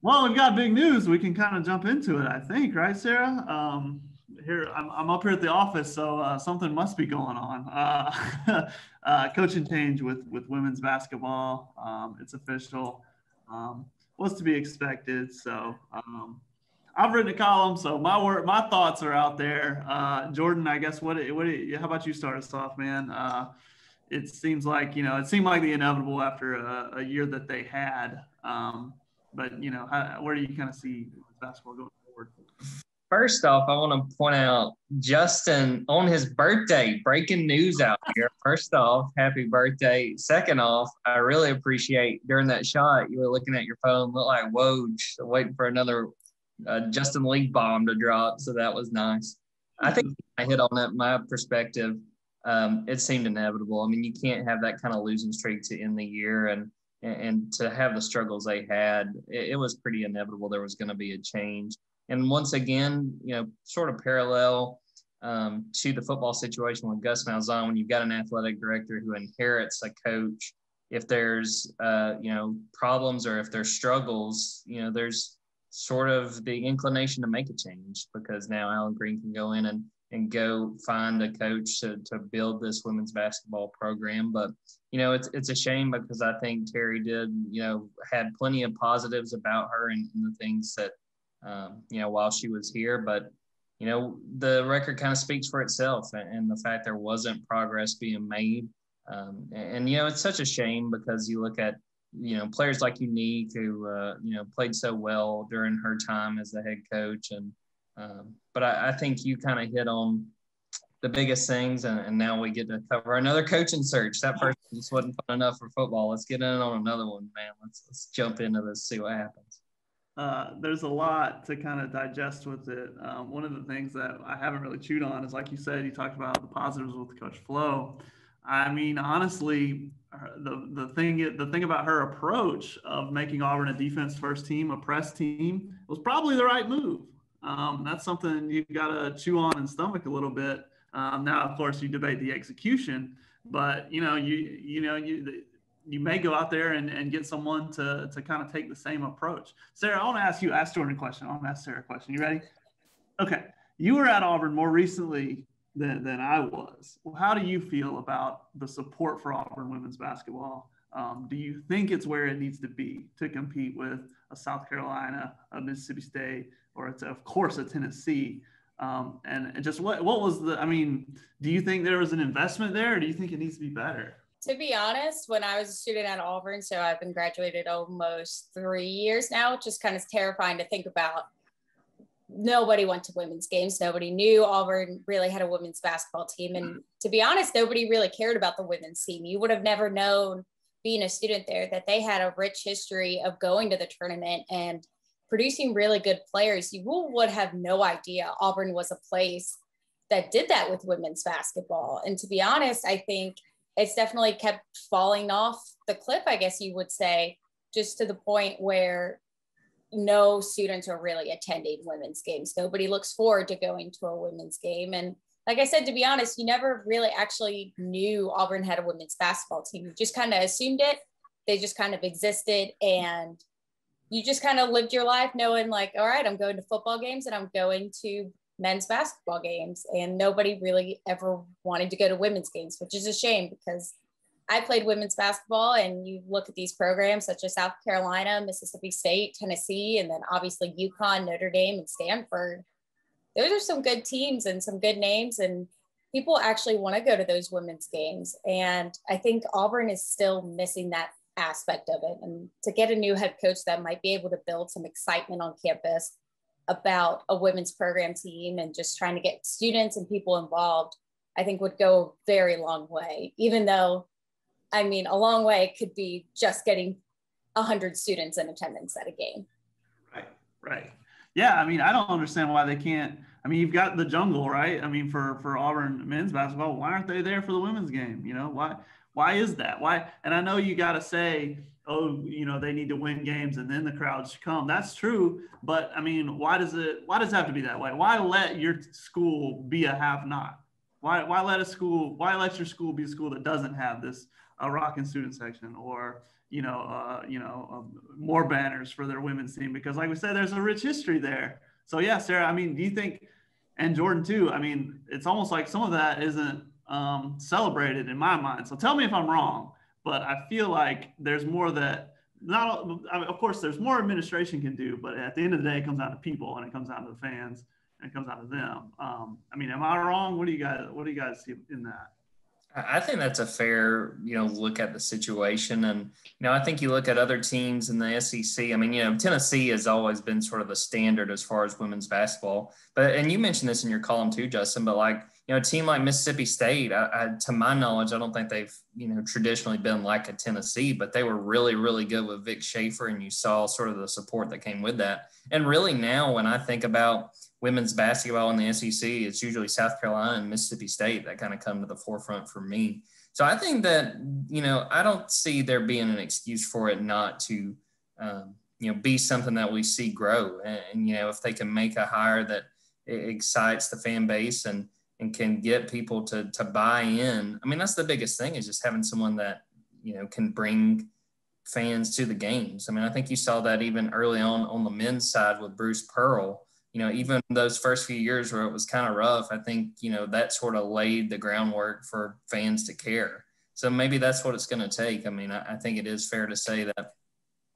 Well, we've got big news. We can kind of jump into it, I think, right, Sarah? Here, I'm up here at the office, so something must be going on. Coaching change with women's basketball. It's official. Was to be expected. So I've written a column, so my thoughts are out there. Jordan, I guess how about you start us off, man? It seems like it seemed like the inevitable after a year that they had. But where do you kind of see basketball going forward? First off, I want to point out Justin on his birthday, breaking news out here. First off, happy birthday. Second off, I really appreciate during that shot, you were looking at your phone, looked like Woj, waiting for another Justin League bomb to drop. So that was nice. I think I hit on that. My perspective, it seemed inevitable. I mean, you can't have that kind of losing streak to end the year and to have the struggles they had, it was pretty inevitable there was going to be a change. And once again, sort of parallel to the football situation with Gus Malzahn, when you've got an athletic director who inherits a coach, if there's, problems or if there's struggles, there's sort of the inclination to make a change because now Alan Green can go in and go find a coach to build this women's basketball program. But, it's a shame because I think Terri did, had plenty of positives about her and the things that, while she was here, but, the record kind of speaks for itself and the fact there wasn't progress being made. It's such a shame because you look at, players like Unique who, played so well during her time as the head coach. But I think you kind of hit on the biggest things, and now we get to cover another coaching search. That first just wasn't fun enough for football. Let's get in on another one, man. Let's jump into this, see what happens. There's a lot to kind of digest with it. One of the things that I haven't really chewed on is, like you said, you talked about the positives with Coach Flo. I mean, honestly, the thing about her approach of making Auburn a defense first team, a press team, was probably the right move. That's something you've got to chew on and stomach a little bit. Now, of course, you debate the execution, but you may go out there and get someone to kind of take the same approach. Sarah, I want to ask Jordan a question. I want to ask Sarah a question. You ready? Okay. You were at Auburn more recently than I was. Well, how do you feel about the support for Auburn women's basketball? Do you think it's where it needs to be to compete with a South Carolina, a Mississippi State, or of course a Tennessee? And just what was do you think there was an investment there, or do you think it needs to be better? To be honest, when I was a student at Auburn, so I've been graduated almost 3 years now, which is kind of terrifying to think about. Nobody went to women's games. Nobody knew Auburn really had a women's basketball team. And to be honest, nobody really cared about the women's team. You would have never known, being a student there, that they had a rich history of going to the tournament and producing really good players. You would have no idea Auburn was a place that did that with women's basketball. And to be honest, I think it's definitely kept falling off the cliff, I guess you would say, just to the point where no students are really attending women's games. Nobody looks forward to going to a women's game. And like I said, to be honest, you never really actually knew Auburn had a women's basketball team. You just kind of assumed it. They just kind of existed. And you just kind of lived your life knowing like, all right, I'm going to football games and I'm going to men's basketball games. And nobody really ever wanted to go to women's games, which is a shame because I played women's basketball, and you look at these programs such as South Carolina, Mississippi State, Tennessee, and then obviously UConn, Notre Dame, and Stanford. Those are some good teams and some good names, and people actually want to go to those women's games. And I think Auburn is still missing that aspect of it. And to get a new head coach that might be able to build some excitement on campus about a women's program team and just trying to get students and people involved, I think would go a very long way, even though, I mean, a long way could be just getting 100 students in attendance at a game. Right. Yeah, I mean, I don't understand why they can't. I mean, you've got the jungle, right? I mean, for Auburn men's basketball, why aren't they there for the women's game? Why is that? Why? And I know you got to say, oh, they need to win games and then the crowds come. That's true. But I mean, why does it have to be that way? Why let your school be a have not? Why let your school be a school that doesn't have this a rockin' student section, or more banners for their women's team, because like we said, there's a rich history there. So yeah, Sarah, I mean, do you think, and Jordan too, I mean, it's almost like some of that isn't celebrated in my mind. So tell me if I'm wrong, but I feel like there's more that I mean, of course there's more administration can do, but at the end of the day, it comes down to people, and it comes down to the fans, and it comes down to them. I mean, am I wrong? What do you guys see in that? I think that's a fair, look at the situation. And, I think you look at other teams in the SEC. I mean, Tennessee has always been sort of the standard as far as women's basketball. And you mentioned this in your column too, Justin, but like, a team like Mississippi State, to my knowledge, I don't think they've, traditionally been like a Tennessee, but they were really, really good with Vic Schaefer, and you saw sort of the support that came with that. And really now when I think about women's basketball in the SEC, it's usually South Carolina and Mississippi State that kind of come to the forefront for me. So I think that, I don't see there being an excuse for it not to, be something that we see grow. And if they can make a hire that excites the fan base and can get people to buy in. I mean, that's the biggest thing, is just having someone that, can bring fans to the games. I mean, I think you saw that even early on the men's side with Bruce Pearl. Even those first few years where it was kind of rough, I think, that sort of laid the groundwork for fans to care. So maybe that's what it's going to take. I mean, I think it is fair to say that,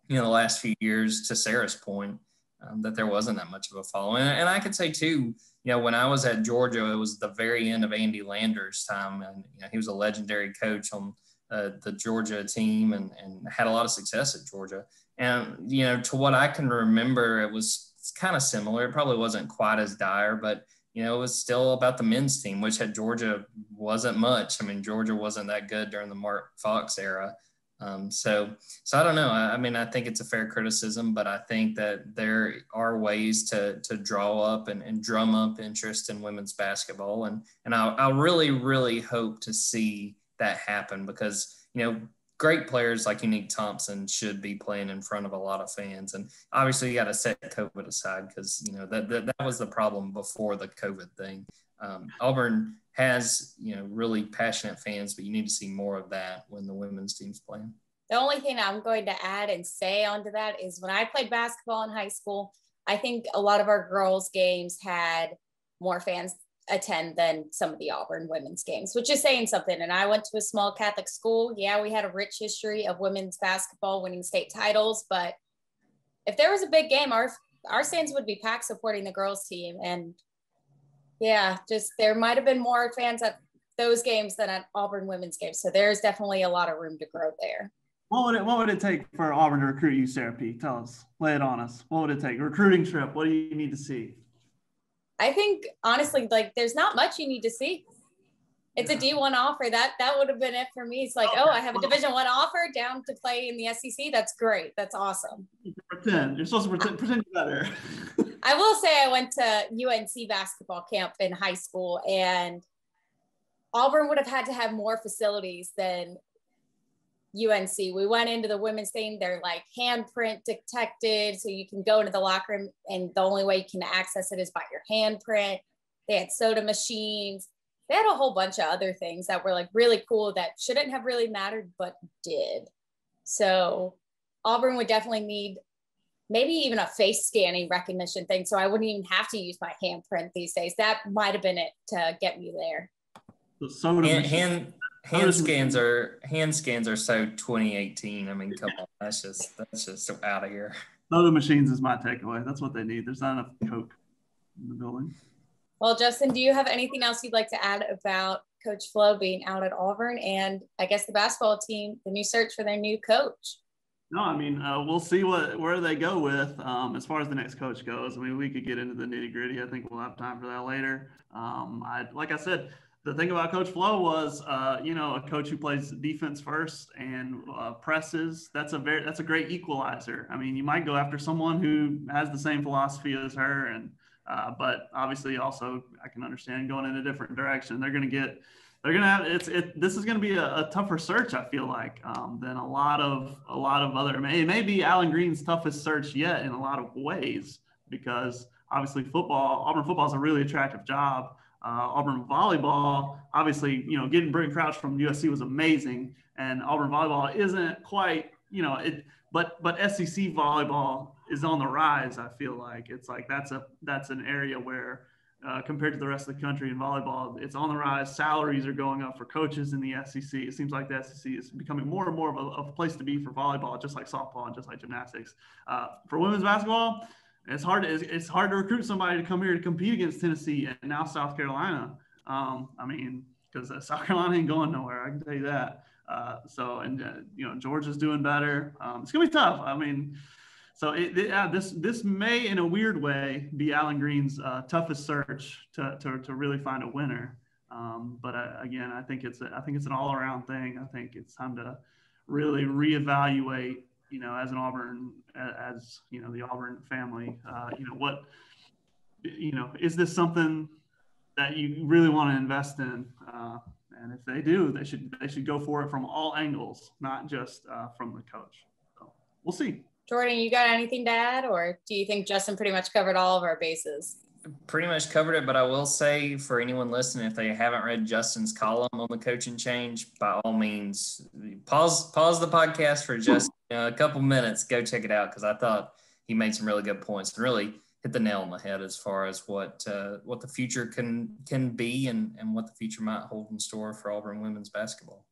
the last few years, to Sarah's point, that there wasn't that much of a following. And I could say too, when I was at Georgia, it was the very end of Andy Lander's time. And, he was a legendary coach on the Georgia team and had a lot of success at Georgia. And, to what I can remember, it's kind of similar. It probably wasn't quite as dire, but, it was still about the men's team, which at Georgia wasn't much. I mean, Georgia wasn't that good during the Mark Fox era. So I don't know. I mean, I think it's a fair criticism, but I think that there are ways to draw up and drum up interest in women's basketball. And I really, really hope to see that happen, because, great players like Unique Thompson should be playing in front of a lot of fans. And obviously you got to set COVID aside, because, that was the problem before the COVID thing. Auburn has, really passionate fans, but you need to see more of that when the women's team's playing. The only thing I'm going to add and say onto that is, when I played basketball in high school, I think a lot of our girls' games had more fans attend than some of the Auburn women's games, which is saying something. And I went to a small Catholic school. Yeah, we had a rich history of women's basketball winning state titles, but if there was a big game, our stands would be packed supporting the girls' team. And yeah, just there might have been more fans at those games than at Auburn women's games. So there's definitely a lot of room to grow there. What would it take for Auburn to recruit you, Sarah P? Tell us, lay it on us. What would it take? Recruiting trip. What do you need to see? I think honestly, like, there's not much you need to see. It's a D1 offer. That would have been it for me. It's like, oh, I have a Division I offer down to play in the SEC. That's great. That's awesome. Pretend. You're supposed to pretend you're better. I will say I went to UNC basketball camp in high school, and Auburn would have had to have more facilities than UNC. We went into the women's thing. They're like handprint detected. So you can go into the locker room, and the only way you can access it is by your handprint. They had soda machines. They had a whole bunch of other things that were like really cool that shouldn't have really mattered, but did. So Auburn would definitely need maybe even a face scanning recognition thing. So I wouldn't even have to use my handprint these days. That might've been it to get me there. The hand scans are so 2018. I mean, come on, that's just out of here. Soda machines is my takeaway. That's what they need. There's not enough Coke in the building. Well, Justin, do you have anything else you'd like to add about Coach Flo being out at Auburn, and I guess the basketball team, the new search for their new coach? No, I mean, we'll see where they go with as far as the next coach goes. I mean, we could get into the nitty gritty. I think we'll have time for that later. Like I said, the thing about Coach Flo was, a coach who plays defense first and presses. That's a great equalizer. I mean, you might go after someone who has the same philosophy as her, and but obviously also I can understand going in a different direction. This is going to be a tougher search, I feel like, than a lot of other. It may be Alan Green's toughest search yet in a lot of ways, because obviously Auburn football is a really attractive job. Auburn volleyball, obviously, getting Brittany Crouch from USC was amazing. and Auburn volleyball isn't quite, but SEC volleyball is on the rise. I feel like it's like that's an area where compared to the rest of the country in volleyball, it's on the rise. Salaries are going up for coaches in the SEC. It seems like the SEC is becoming more and more of a place to be for volleyball, just like softball and just like gymnastics. For women's basketball, it's hard to recruit somebody to come here to compete against Tennessee and now South Carolina. Because South Carolina ain't going nowhere, I can tell you that. Georgia's doing better. It's gonna be tough. This may, in a weird way, be Alan Green's toughest search to really find a winner. Again, I think it's an all-around thing. I think it's time to really reevaluate, as an Auburn, the Auburn family. Is this something that you really want to invest in? And if they do, they should go for it from all angles, not just from the coach. So we'll see. Jordan, you got anything to add, or do you think Justin pretty much covered all of our bases? Pretty much covered it, but I will say for anyone listening, if they haven't read Justin's column on the coaching change, by all means, pause the podcast for just a couple minutes. Go check it out, because I thought he made some really good points and really hit the nail on the head as far as what the future can be and what the future might hold in store for Auburn women's basketball.